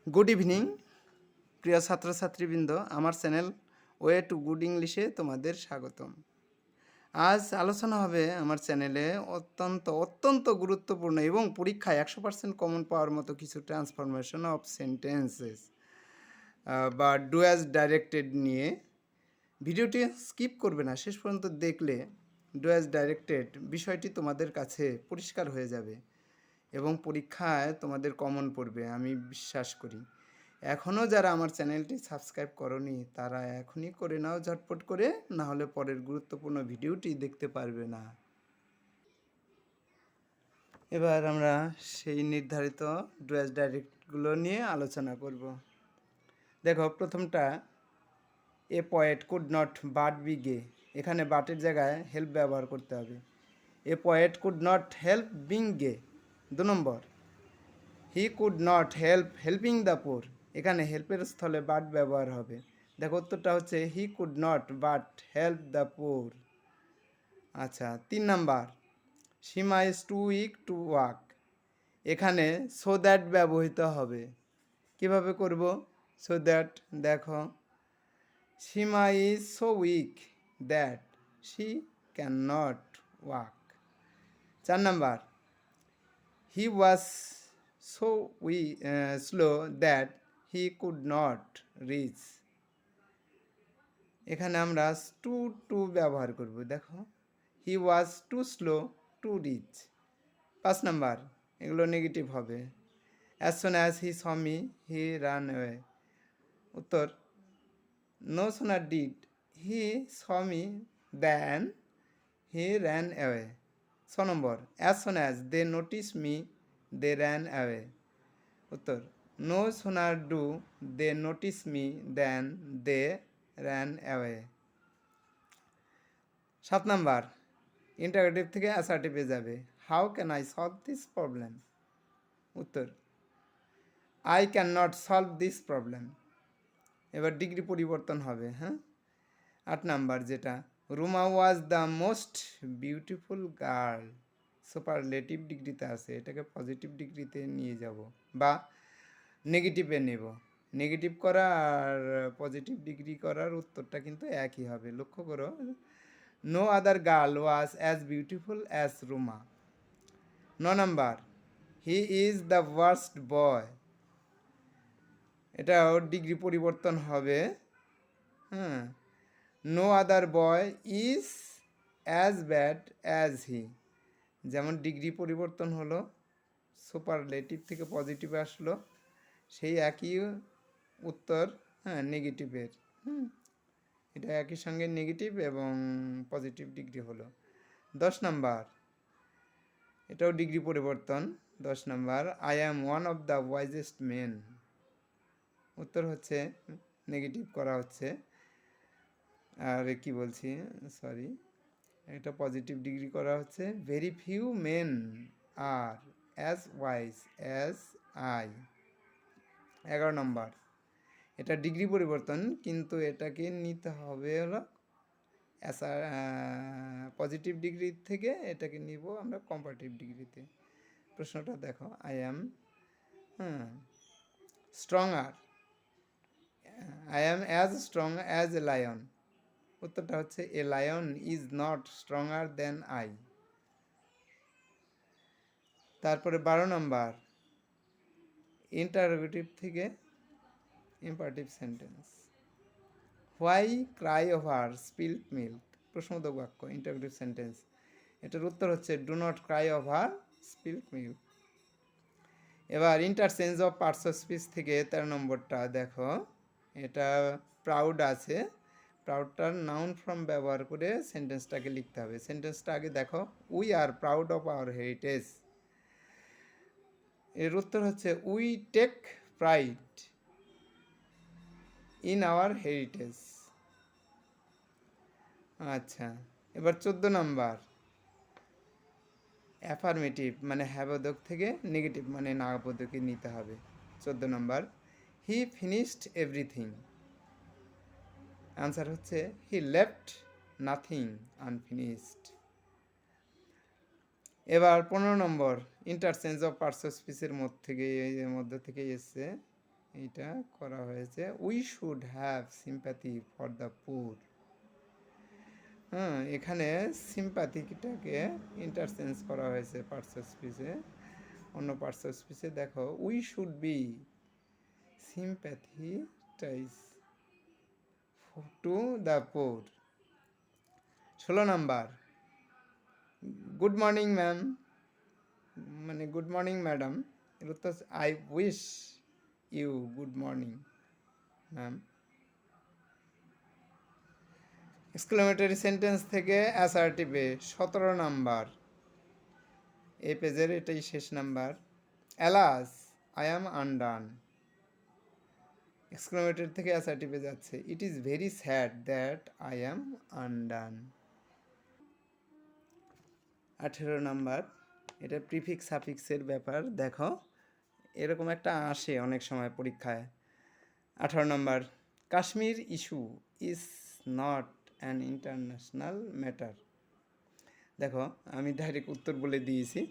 Good evening প্রিয় ছাত্রছাত্রীবৃন্দ, আমার channel way to good ইংলিশে তোমাদের স্বাগতম। আজ আলোচনা হবে আমার চ্যানেলে অত্যন্ত গুরুত্বপূর্ণ এবং পরীক্ষায় 100% কমন পাওয়ার মতো কিছু ট্রান্সফরমেশন অফ সেন্টেন্সেস বা ডু অ্যাজ ডাইরেক্টেড নিয়ে। ভিডিওটি স্কিপ করবে না, শেষ পর্যন্ত দেখলে ডু অ্যাজ ডাইরেক্টেড বিষয়টি তোমাদের কাছে পরিষ্কার হয়ে যাবে এবং পরীক্ষায় তোমাদের কমন পড়বে আমি বিশ্বাস করি। এখনও যারা আমার চ্যানেলটি সাবস্ক্রাইব করনি তারা এখনই করে নাও ঝটপট করে, না হলে পরের গুরুত্বপূর্ণ ভিডিওটি দেখতে পারবে না। এবার আমরা সেই নির্ধারিত ডুয়াস ডাইরেক্টগুলো নিয়ে আলোচনা করব। দেখো, প্রথমটা a poet could not but be gay. এখানে বাটের জায়গায় হেল্প ব্যবহার করতে হবে। A poet could not help being gay. 2 নম্বর, he could not helping the poor. এখানে হেল্পের স্থলে বাট ব্যবহার হবে। দেখো, উত্তরটা হচ্ছে he could not but help the poor. আচ্ছা, 3 নাম্বার, Seema is too weak to walk. এখানে সো দ্যাট ব্যবহৃত হবে। কিভাবে করব সো দ্যাট? দেখো, Seema is so weak that she can not walk. 4 নাম্বার, he was so slow that he could not reach. এখানে আমরা টু ব্যবহার করব। দেখো, he was too slow to reach. 5 number, এগুলো নেগেটিভ হবে। as soon as he saw me he ran away. উত্তর, no sooner did he saw me than he ran away. 6 number, as soon as they noticed me they ran away. উত্তর, no sooner do they notice me than they ran away. 7 নাম্বার, interrogative থেকে অ্যাসার্টিভে যাবে। How can I solve this problem? উত্তর, I can not solve this problem. এবার degree পরিবর্তন হবে। 8 নাম্বার, যেটা Ruma was the most beautiful girl. Superlative ডিগ্রিতে আছে, এটাকে পজিটিভ ডিগ্রিতে নিয়ে যাব বা নেগেটিভে নেব। নেগেটিভ করা আর পজিটিভ ডিগ্রি করার উত্তরটা কিন্তু একই হবে। লক্ষ্য করো, no other girl was as beautiful as Ruma. 9 number, he is the worst boy. এটাও ডিগ্রি পরিবর্তন হবে। No other boy is as bad as he. যেমন ডিগ্রি পরিবর্তন হলো, সুপারলেটিভ থেকে পজিটিভে আসলো, সেই একই উত্তর নেগেটিভের। এটা একই সঙ্গে নেগেটিভ এবং পজিটিভ ডিগ্রি হলো। 10 নাম্বার, এটাও ডিগ্রি পরিবর্তন। 10 number, I am one of the wisest men. উত্তর হচ্ছে নেগেটিভ করা হচ্ছে। আর কি বলছি, সরি, এটা পজিটিভ ডিগ্রি করা হচ্ছে। Very few men are as wise as I. 11 number, এটা ডিগ্রি পরিবর্তন, কিন্তু এটাকে নিতে হবে হলো পজিটিভ ডিগ্রি থেকে এটাকে নিব আমরা কম্পারেটিভ ডিগ্রিতে। প্রশ্নটা দেখো, I am stronger, I am as strong as a lion. উত্তরটা হচ্ছে a lion is not stronger than I. তারপরে 12 নম্বর, ইন্টারোগেটিভ থেকে imperative sentence. Why cry over spilled milk. প্রশ্নবোধক বাক্য, ইন্টারোগেটিভ সেন্টেন্স। এটার উত্তর হচ্ছে do not cry over spilled milk. এবার interchange of parts of speech থেকে 13 নম্বরটা দেখো, এটা প্রাউড আছে। প্রাউডটার নাউন ফর্ম ব্যবহার করে সেন্টেন্সটাকে লিখতে হবে। সেন্টেন্সটা আগে দেখো, we are proud of our heritage. এর উত্তর হচ্ছে we take pride in our heritage. আচ্ছা, এবার 14 নাম্বার, অ্যাফার্মেটিভ মানে হ্যাবোধক থেকে নেগেটিভ মানে না বোধকে নিতে হবে। 14 নম্বর, হি ফিনিশড এভরিথিং। আনসার হচ্ছে হি লেফট নাথিং আনফিনিশড। এবার 15 নম্বর, ইন্টারচেঞ্জ অফ পার্টস অফ স্পিচের মধ্যে থেকে এসছে। এইটা করা হয়েছে। We should have sympathy for the poor. হ্যাঁ, এখানে সিম্প্যাথিটাকে ইন্টারচেঞ্জ করা হয়েছে পার্টস অফ স্পিচে। অন্য পার্টস অফ স্পিচে দেখো we should be sympathize to the poor. 16 number, good morning ma'am, মানে গুড মর্নিং ম্যাডাম, এর উত্তর I wish you good morning ma'am. Exclamatory sentence থেকে অ্যাসার্টিভে 17 নাম্বার, এই পেজের এটাই শেষ number. Alas I am undone. Exclamatory থেকে অ্যাসার্টিভে যাচ্ছে, it is very sad that I am undone. 18 number, এটা প্রিফিক্স সাফিক্সের ব্যাপার। দেখো এরকম একটা আসে অনেক সময় পরীক্ষায়। 18 নম্বর, Kashmir issue is not an international matter. দেখো আমি ডাইরেক্ট উত্তর বলে দিয়েছি।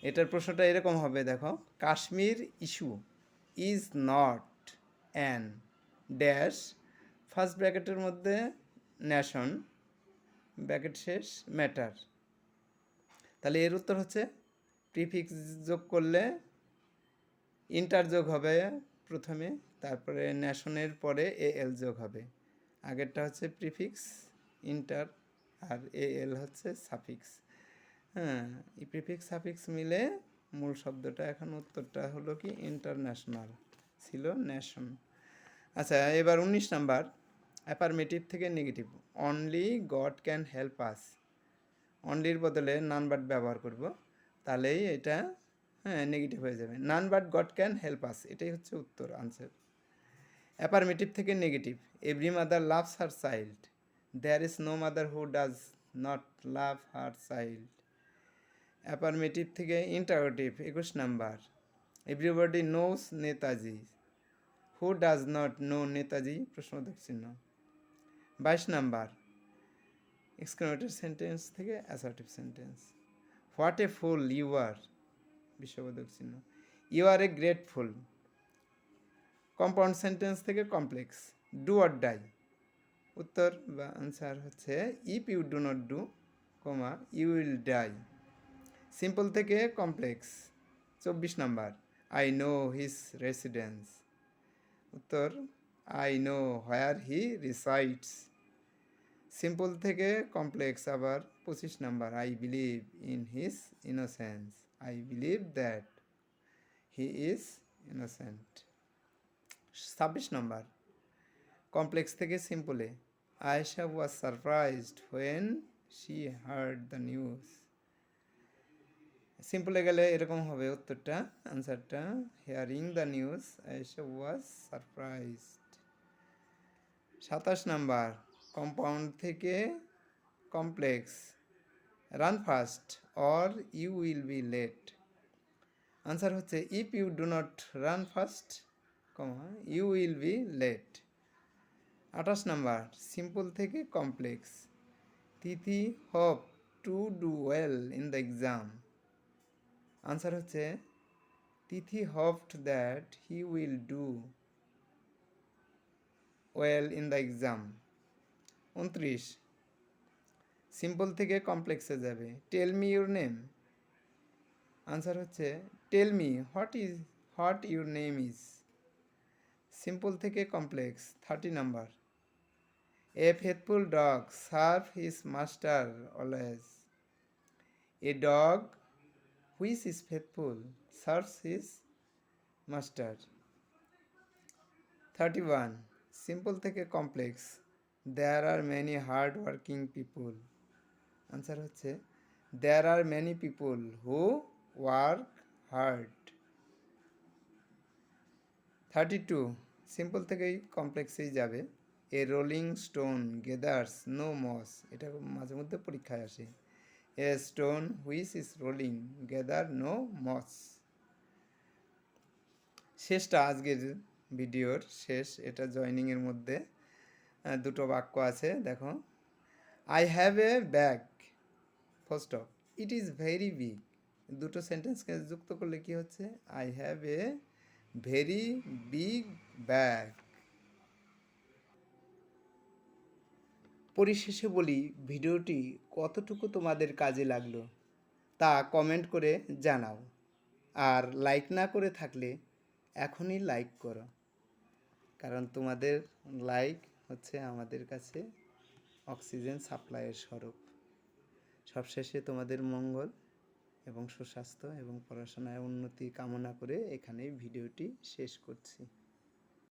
এটার প্রশ্নটা এরকম হবে, দেখো Kashmir issue is not an dash, first ব্র্যাকেটের মধ্যে ন্যাশন, ব্র্যাকেট শেষ ম্যাটার। তাহলে এর উত্তর হচ্ছে প্রিফিক্স যোগ করলে ইন্টার যোগ হবে প্রথমে, তারপরে ন্যাশনের পরে এল যোগ হবে। আগেরটা হচ্ছে প্রিফিক্স ইন্টার, আর এল হচ্ছে সাফিক্স। হ্যাঁ, এই প্রিফিক্স সাফিক্স মিলে মূল শব্দটা, এখন উত্তরটা হলো কি ইন্টারন্যাশনাল, ছিল ন্যাশন। আচ্ছা, এবার 19 নাম্বার, অ্যাফার্মেটিভ থেকে negative. Only God can help us. অনলির বদলে নান বাট ব্যবহার করব, তাহলেই এটা নেগেটিভ হয়ে যাবে। None but God can help us, এটাই হচ্ছে উত্তর, আনসার। অ্যাফার্মেটিভ থেকে negative. Every mother loves her child, there is no mother who does not love her child. Affirmative থেকে interrogative 21 number, everybody knows Netaji, who does not know Netaji, প্রশ্নবোধক চিহ্ন। 22 number, exclamatory sentence থেকে assertive sentence. What a fool you are, বিশ্ববোধক চিহ্ন। You are a great fool. Compound sentence থেকে complex. Do or die, উত্তর বা answer হচ্ছে if you do not do, comma you will die. Simple থেকে complex 24 number, I know his residence, উত্তর I know where he resides. Simple থেকে complex আবার 25 number, I believe in his innocence, I believe that he is innocent. 26 number, complex থেকে সিম্পলে, Ayesha was surprised when she heard the news. সিম্পলে গেলে এরকম হবে উত্তরটা, আনসারটা, hearing the news Ayesha was surprised. 27 number, compound থেকে complex, run fast or you will be late. Answer হচ্ছে if you do not run fast, comma you will be late. 28 number, simple থেকে complex, Tithi hope to do well in the exam. Answer হচ্ছে Tithi hoped that he will do well in the exam. 29, simple থেকে কমপ্লেক্সে যাবে, tell me your name. Answer হচ্ছে tell me what your name is. Simple থেকে complex 30 number, a faithful dog serve his master always. A dog which is faithful serves his master. 31, simple থেকে complex, there are many hard working people. Answer হচ্ছে there are many people who work hard. 32, simple থেকেই কমপ্লেক্সেই যাবে, a rolling stone gathers no moss. এটা মাঝে মধ্যে পরীক্ষায় আসে, a stone which is rolling gather no moss. শেষটা আজকের ভিডিওর শেষ, এটা জয়নিংয়ের মধ্যে দুটো বাক্য আছে, দেখো I have a bag full stop, it is very big. দুটো সেন্টেন্সকে যুক্ত করলে কি হচ্ছে, I have a very big back. পরিশেষে বলি, ভিডিওটি কতটুকু তোমাদের কাজে লাগলো তা কমেন্ট করে জানাও। আর লাইক না করে থাকলে এখনই লাইক করো, কারণ তোমাদের লাইক হচ্ছে আমাদের কাছে অক্সিজেন সাপ্লাইয়ের স্বরূপ। সবশেষে তোমাদের মঙ্গল এবং সুস্বাস্থ্য এবং পড়াশোনায় উন্নতি কামনা করে এখানেই ভিডিওটি শেষ করছি।